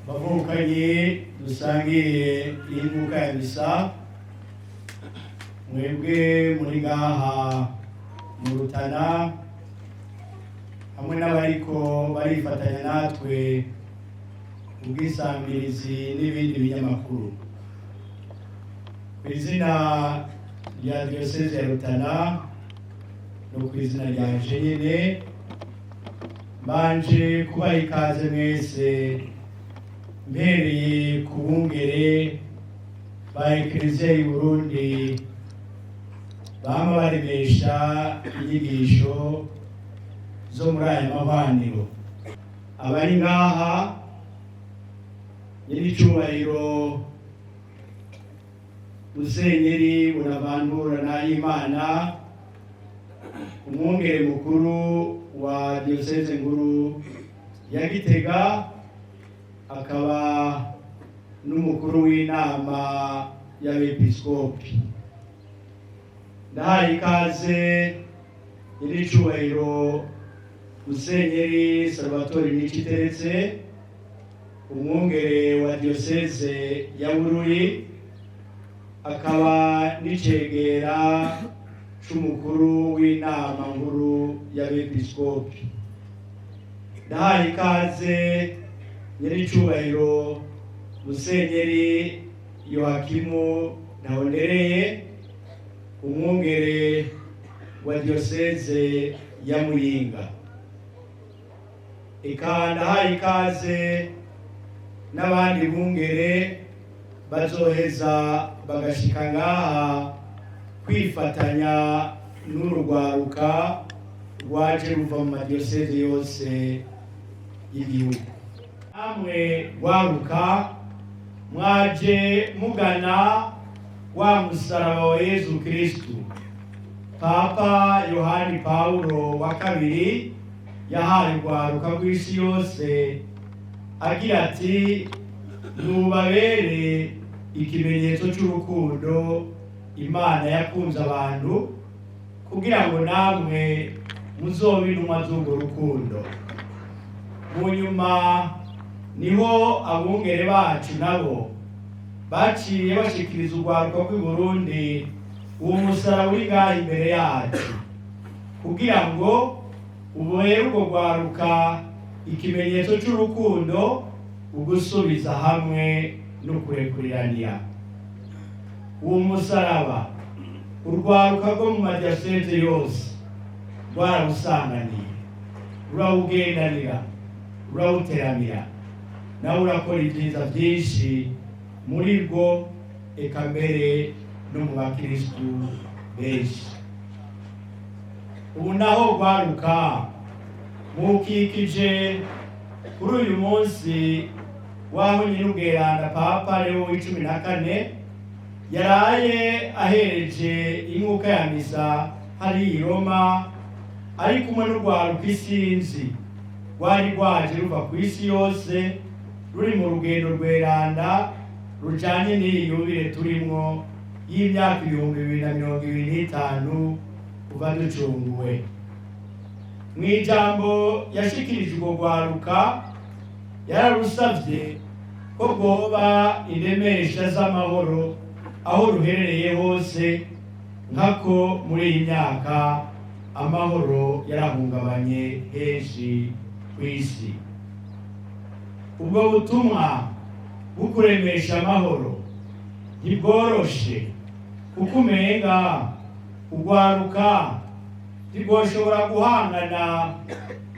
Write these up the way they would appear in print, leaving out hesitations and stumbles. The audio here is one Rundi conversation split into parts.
bavukanye dusangiye inguka ya misa, mwebwe muri ngaha mu Rutana hamwe n'abariko barifatanya natwe ubwisambirizi n'ibindi binyamakuru. Kw'izina rya Diocese ya Rutana no kw'izina ryanje nyene mbanje kubaha ikaze mwese, mpereye ku bungere ba Ekleziya y'u Burundi bama baremesha inyigisho zo muri aya mahwaniro. Abari ngaha nyir'icyubahiro Musenyeri Bonaventure Nahimana, umwungere mukuru wa Diocese nkuru ya Gitega, akaba n'umukuru w'inama y'abepiskopi. Ndahaye ikaze nyir'icyubahiro Musenyeri Salvatore Niciteretse, umwungere wa Diocese ya Bururi, akaba n'icegera c'umukuru w'inama nkuru y'abepiskopi. Ndahaye ikaze nyir'icyubahiro Musenyeri Yohakimu Ntahondereye, umwungere wa Diocese ya Muyinga. Eka ndahaye ikaze n'abandi bungere bazoheza bagashika ngaha kwifatanya n'urugwaruka rwaje ruva mu madiyoseze yose y'igihugu. Namwe rwaruka mwaje mugana wa musaraba wa Yezu Kristu Papa Yohani Paulo wa kabiri yahaye urwaruka rw'isi yose, agira ati nubabere ikimenyetso cy'urukundo Imana yakunze abantu, kugira ngo namwe muzobe intumwa z'urwo rukundo. Mu nyuma niho abungere bacu nabo baciye bashikiriza urwaruka rw'i Burundi uwo musaraba uri ngaha imbere yacu, kugira ngo ubere urwo rwaruka ikimenyetso cy'urukundo, ugusubiza hamwe no kurekuriranira. Uwo musaraba urwaruka rwo mu madiyoseze yose rwarawusanganiye, rurawugendanira, rurawuteramira, nawe urakora ibyiza byinshi muri rwo, eka mbere no mu bakristu benshi. Ubu naho rwaruka mukikije kuri uyu munsi waho nyir'ubweranda Papa Leo wa14 yaraye ahereje inkuka ya misa hari i Roma, ari kumwe n'urwaruka isinzi rwari rwaje ruva ku isi yose, ruri mu rugendo rweranda rujanye n'iyi yubile turimwo y'imyaka 2025 kuva ducunguwe. Mw'ijambo yashikirije urwo rwaruka yararusavye ko rwoba indemesha z'amahoro aho ruherereye hose, nkako muri iyi myaka amahoro yarahungabanye henshi kw'isi. Ubwo butumwa bwo kuremesha amahoro ntibworoshe, kuko umenga urwaruka ntirwoshobora guhangana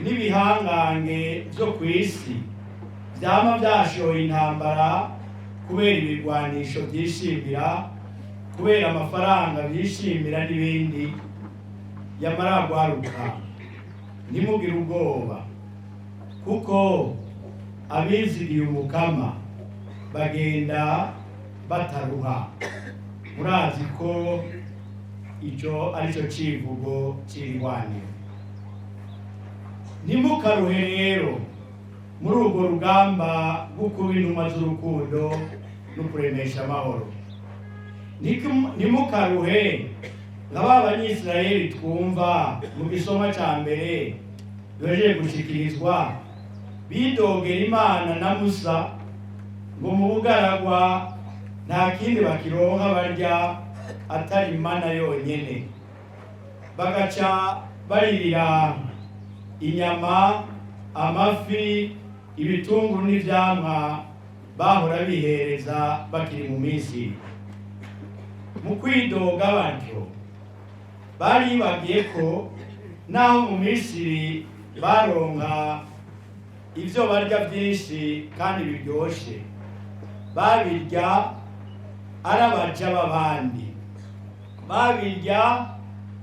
n'ibihangange vyo kw'isi vyama vyashoye intambara kubera ibirwanisho vyishimira, kubera amafaranga vyishimira n'ibindi. Yamara rwaruka ntimugire ubwoba, kuko abizigiye umukama bagenda bataruha. Murazi ko ico arico civugo c'irwaniro. Ntimukaruhe rero muri urwo rugamba rwo kuba intumwa z'urukundo no kuremesha amahoro. Ntimukaruhe nka ba Banyisirayeli twumva mu gisoma ca mbere yoje gushikirizwa, bidogera Imana na Musa ngo mu bugaragwa nta kindi bakironka barya atari imana yonyene, bagaca baririra inyama, amafi, ibitunguru n'ivyamwa bahora bihereza bakiri mu Misiri. Mu kwidoga batyo baribagiye ko naho mu Misiri baronka ivyo barya vyinshi kandi biryoshe, babirya ari abaja b'abandi, babirya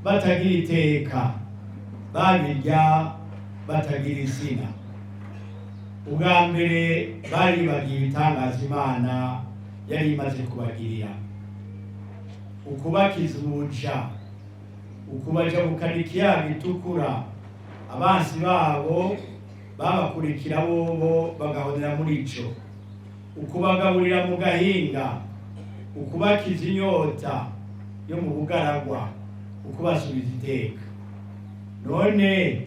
batagira iteka, babirya batagira izina. Ubwa mbere baribagiye ibitangaza Imana yari imaze kubagirira: ukubakiza ubuja, ukubajabukana ikiyaga gitukura, abansi babo babakurikira bobo bagahonera muri ico, ukubagaburira mu gahinga, ukubakiza inyota yo mu bugaragwa, ukubasubiza iteka. None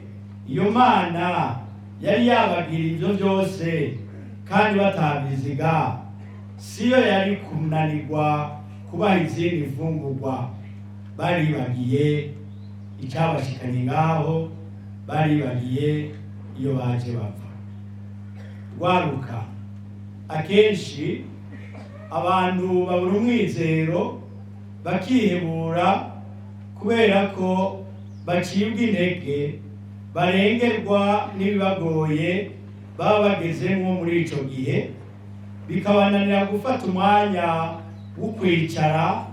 iyo Mana yari yabagira ivyo byose kandi batabiziga, siyo yari kunanirwa kubaha izindi mfungurwa? Baribagiye icabashikanye ngaho, baribagiye iyo baje bava. Rwaruka, akenshi abantu babura umwizero bakihebura kubera ko bacibwa intege, barengerwa n'ibibagoye baba bagezemwo muri ico gihe, bikabananira gufata umwanya wo kwicara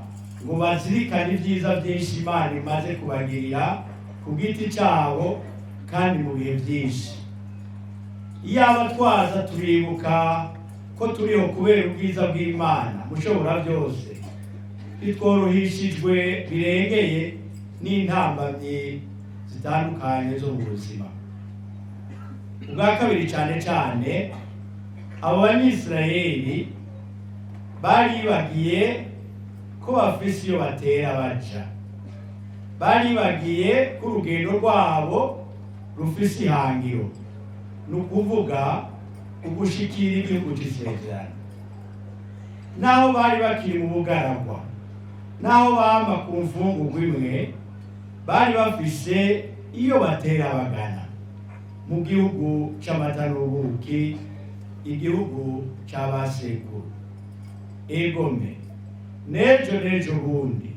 ngo bazirikane ibyiza byinshi Imana imaze kubagirira ku giti cabo kandi mu bihe byinshi. Iyaba twaza turibuka ko turiho kubera ubwiza bw'Imana mushobora byose, bitworohishijwe birengeye n'intambamyi zitandukanye zo mu buzima. Ubwa kabiri cyane cyane, abo Banyisirayeli baribagiye ko bafise iyo batera baja, baribagiye ko urugendo rwabo rufise ihangiro, ni ukuvuga ugushikira igihugu c'isezerano. Naho bari bakiri mu bugaragwa, naho bamba ku mfungurwa imwe, bari bafise iyo batera bagana mu gihugu c'amata n'ubuki, igihugu c'abasekuru. Egome, nejo bundi,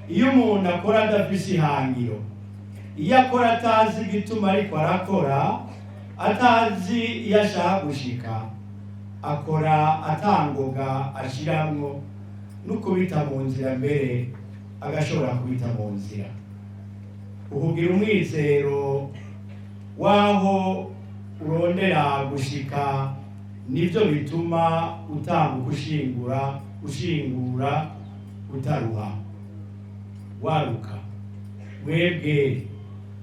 iyo umuntu akora adafise ihangiro, iyo akora atazi igituma ariko arakora, atazi iyo ashaka gushika, akora atangoga ashiramwo n'ukubita mu nzira, mbere agashobora kubita mu nzira. Uhugira umwizero waho urondera gushika, nivyo bituma utambuka ushingura utaruha. Waruka,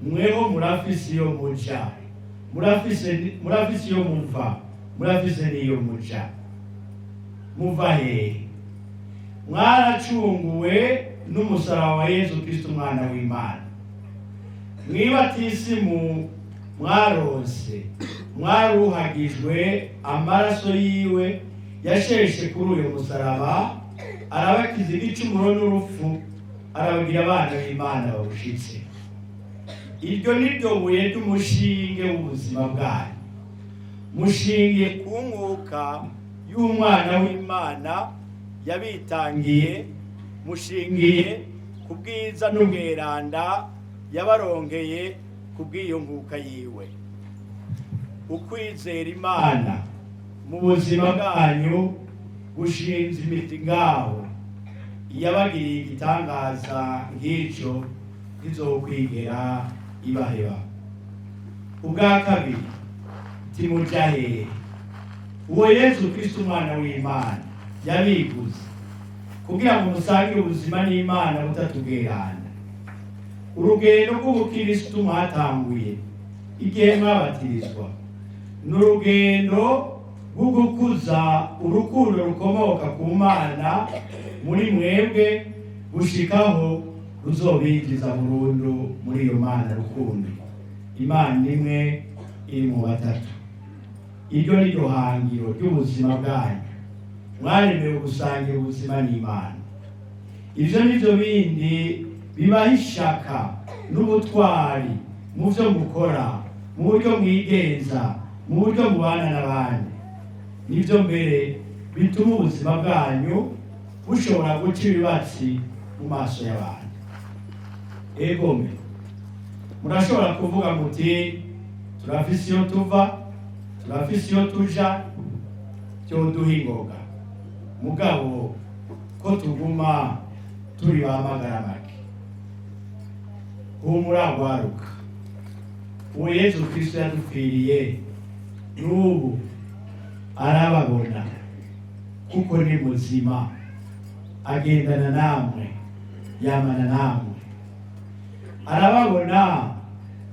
mweho murafise iyo muja, murafise iyo muva, murafise n'iyo muja. Muva hehe? Mwaracunguwe n'umusaraba wa Yesu Kristo umwana w'Imana. Mwibatisimu mwaronse, mwaruhagijwe amaraso yiwe yasheshe kuri uyu musaraba, arabakiza igicumuro n'urupfu, arabagira abana b'Imana babushitse. Iryo ni ryo buye ry'umushinge w'ubuzima bwanyu, mushingiye ku mwuka y'umwana w'Imana yabitangiye, mushingiye ku bwiza n'ubweranda yabarongeye ku bw'iyo mwuka yiwe. Ukwizera Imana mu buzima bwanyu gushinze imiti ngaho, yabagiriye igitangaza nk'icyo ntizokwigera ibaheba. Ubwa kabiri, timuja hehe? Uwo Yesu Kristo umwana w'Imana yabiguze kugira ngo musange ubuzima n'Imana butatubwerana. Urugendo rw'ubukristo mwatanguye igihe mwabatirizwa, n'urugendo rwo gukuza urukundo rukomoka ku Mana muri mwebwe, gushikaho ruzobinjiza burundu muri iyo Mana rukundo. Imana imwe iri mu batatu. iryo ni ryo hangiro ry'ubuzima bwanyu, mwaremewe gusangira ubuzima n'Imana. Ivyo nivyo bindi bibaha ishaka n'ubutwari mu vyo mukora, mu buryo mwigenza, mu buryo mubana n'abandi. Nivyo mbere bituma ubuzima bwanyu bushobora guca ibibatsi mu maso y'abantu. Egome, murashobora kuvuga muti turafise iyo tuva, turafise iyo tuja, vyoduha ingoga. Mugabo ko tuguma turi bamagara make. Humura gwaruka, uwo Yezu Kristo yadupfiriye n'ubu arababona, kuko ni muzima, agendana namwe, yamana namwe. Arababona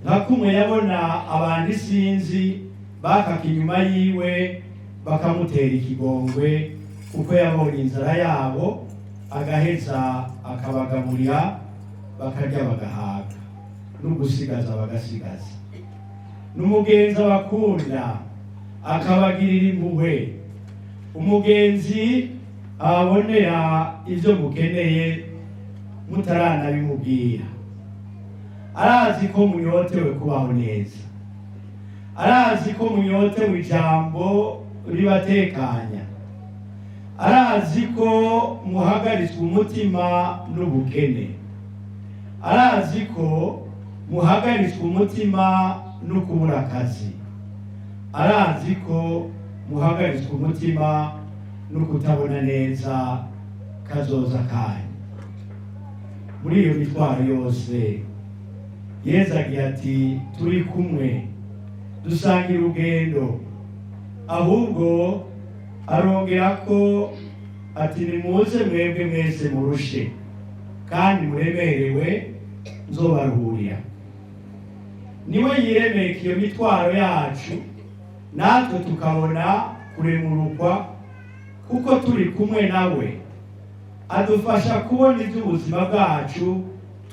nka kumwe yabona abantu isinzi bakaka inyuma yiwe bakamutera ikigongwe, kuko yabonye inzara yabo, agaheza akabagaburira bakarya bagahaga, n'ugusigaza bagasigaza. N'umugenzi abakunda akabagirira impuhwe, umugenzi ababonera ivyo mukeneye mutaranabimubwira. Arazi ko munyotewe kubaho neza, arazi ko munyotewe ijambo ribatekanya, arazi ko muhagaritswe umutima n'ubukene, arazi ko muhagaritswe umutima no kubura akazi, arazi ko muhagaritswe umutima no kutabona neza kazoza kanyu. Muri iyo mitwaro yose Yezu agira ati turi kumwe dusangira urugendo, ahubwo arongera ko ati nimuze mwebwe mwese murushe kandi muremerewe, nzobaruhurira. Niwe yiremeka iyo mitwaro yacu, natwe tukabona kuremurukwa, kuko turi kumwe nawe. Adufasha kubona iby'ubuzima bwacu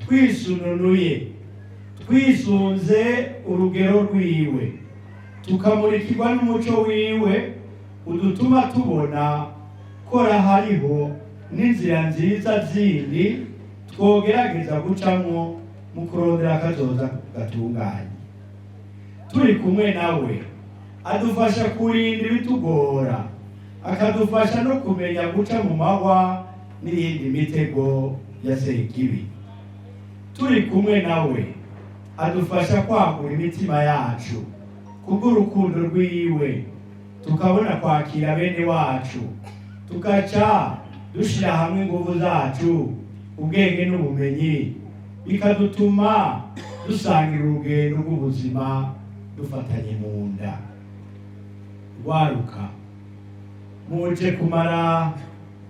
twisununuye, twisunze urugero rwiwe, tukamurikirwa n'umuco wiwe udutuma tubona ko hariho n'inzira nziza zindi twogerageza gucamwo mu kurondera akazoza gatunganye. Turi kumwe nawe adufasha kurinda ibitugora, akadufasha no kumenya guca mu mahwa n'iyindi mitego ya sekibi. Turi kumwe nawe adufasha kwagura imitima yacu kubw'urukundo rwiwe, tukabona kwakira bene wacu, tugaca dushira hamwe ingufu zacu, ubwenge n'ubumenyi, bikadutuma dusangira urugendo rw'ubuzima dufatanye mu nda. Rwaruka, muje kumara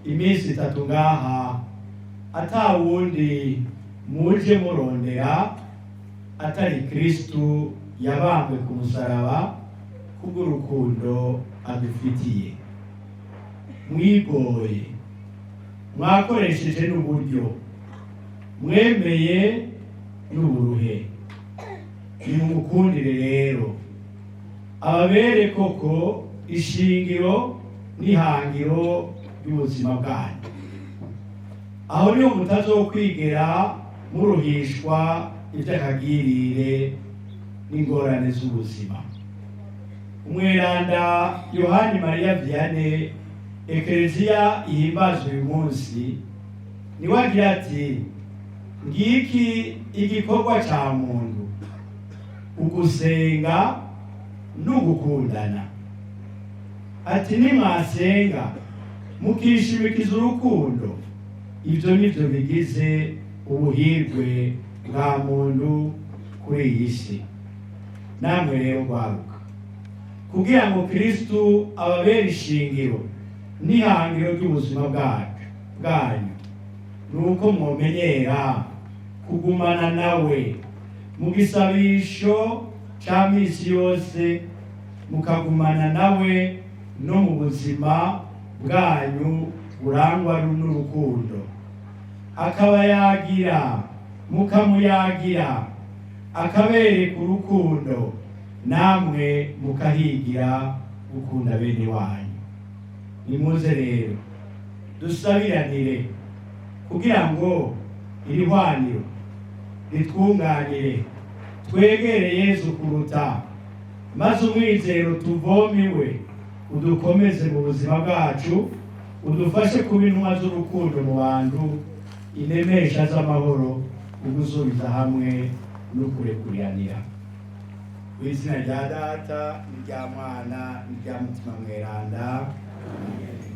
iminsi 3 ngaha, ata wundi muje murondera atari Kristu yabambwe ku musaraba kubw'urukundo adufitiye. Mwigoye, mwakoresheje n'uburyo, mwemeye n'uburuhe. Nimumukundire rero, ababere koko ishingiro n'ihangiro ry'ubuzima bwanyu. Aho niho mutazokwigera muruhishwa iby'akagirire n'ingorane z'ubuzima. Umweranda Yohani Mariya Vianney, Ekleziya ihimbazwa uyu munsi, niwe agira ati ngiki igikorwa ca muntu, ugusenga n'ugukundana. Ati nimwasenga mukishimikiza urukundo, ivyo nivyo bigize ubuhirwe bwa muntu kuri iyi si. Namwe rero rwaruka, kugira ngo Kristu ababere ishingiro n'ihangiro ry'ubuzima bwanyu, nuko mwomenyera kugumana nawe mu gisabisho ca misi yose, mukagumana nawe no mu buzima bwanyu burangwa n'urukundo. Akabayagira, mukamuyagira, akabereka urukundo, namwe mukahigira gukunda bene wanyu. Nimuze rero dusabiranire kugira ngo iri hwaniro ritwunganire, twegere Yesu kuruta, maze umwizero tuvomiwe udukomeze mu buzima bwacu, udufashe kuba intumwa z'urukundo mu bantu, inemesha z'amahoro, ugusubiza hamwe no kurekuriranira. Mu izina rya Data n'irya Mwana n'irya Mutima Mweranda. Amen.